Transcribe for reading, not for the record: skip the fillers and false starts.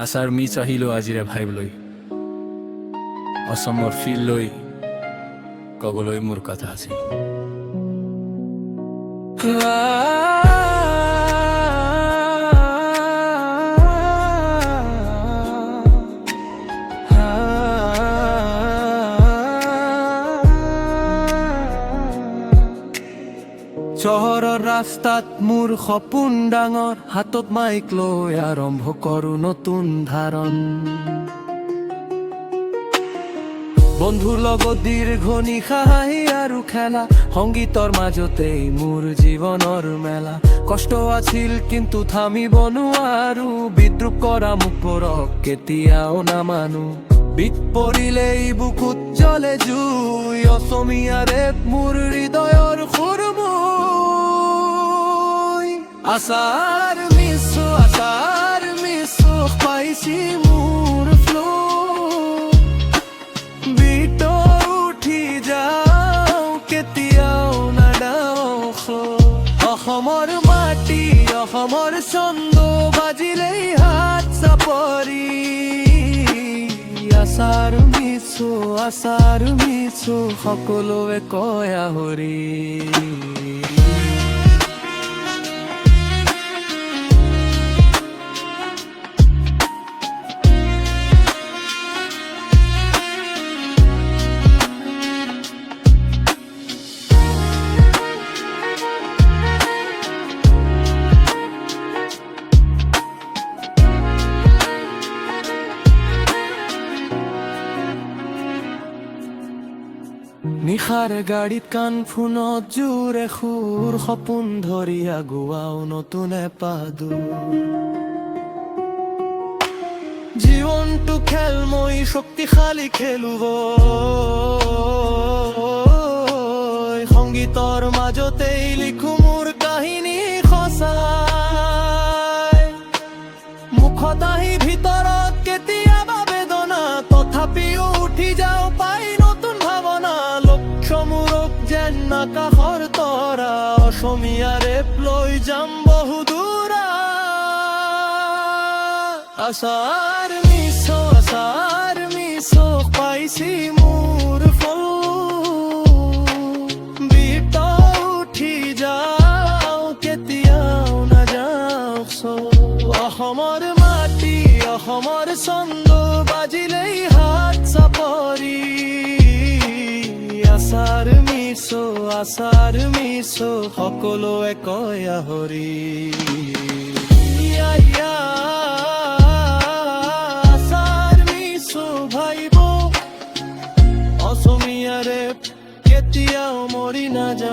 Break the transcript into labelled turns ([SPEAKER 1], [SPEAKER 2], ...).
[SPEAKER 1] আশাৰ মি চাহিলো আজিৰে ভাইব লৈ অসমৰ ফিল লৈ কবলৈ মোৰ কথা আছিল। চহৰৰ ৰাস্তাত মোৰ সপোন ডাঙৰ, হাতত মাইক লৈ আৰম্ভ কৰো নতুন ধাৰণ। বন্ধুৰ লগত দীৰ্ঘ নিশা হাঁহি আৰু খেলা, সংগীতৰ মাজতেই মোৰ জীৱনৰ মেলা। কষ্ট আছিল কিন্তু থামিব নোৱাৰো, বিদ্ৰোহ কৰা মুখবোৰক কেতিয়াও নামানো। বিত পৰিলেই বুকুত জ্বলে জুই, অসমীয়া ৰেপ মোৰ হৃদয়ৰ সুৰমুই। আশাৰ মিছো পাইছি মোৰ ফ্লো, বিটৰ উঠি যাওঁ কেতিয়াও নাডাও। অসমৰ মাটি অসমৰ ছন্দ বাজিলেই হাত চাপৰি। আশাৰ মিছো সকলোৱে কয় আহৰি। নিশাৰ গাড়ীত কাণ ফোনত জোৰে সুৰ, সপোন ধৰি আগুৱাও নতুন এপাদূৰ। জীৱনটো খেল মই শক্তিশালী খেলুব, সংগীতৰ মাজতেই লিখো মোৰ কাহিনী সঁচাই। মুখত আহি ভিতৰত কেতিয়াবা বেদনা, তথাপিও উঠি যাওঁ পাই নতুন ভাৱনা। লক্ষ্যমূৰক যেন আকাশৰ তৰা, অসমীয়া ৰেপ লৈ যাম বহুদূৰা। আশাৰ মিছো পাইছি মোৰ ফল, বিত উঠি যাওঁ কেতিয়াও নাযাওঁ। অসমৰ মাটি অসমৰ ছন্দ বাজিলেই হাত চাপৰি। আশাৰ মিছো সকলোৱে কয় আহৰি। আশাৰ মিছো ভাইব অসমীয়া ৰেপ কেতিয়াও মৰি নাযায়।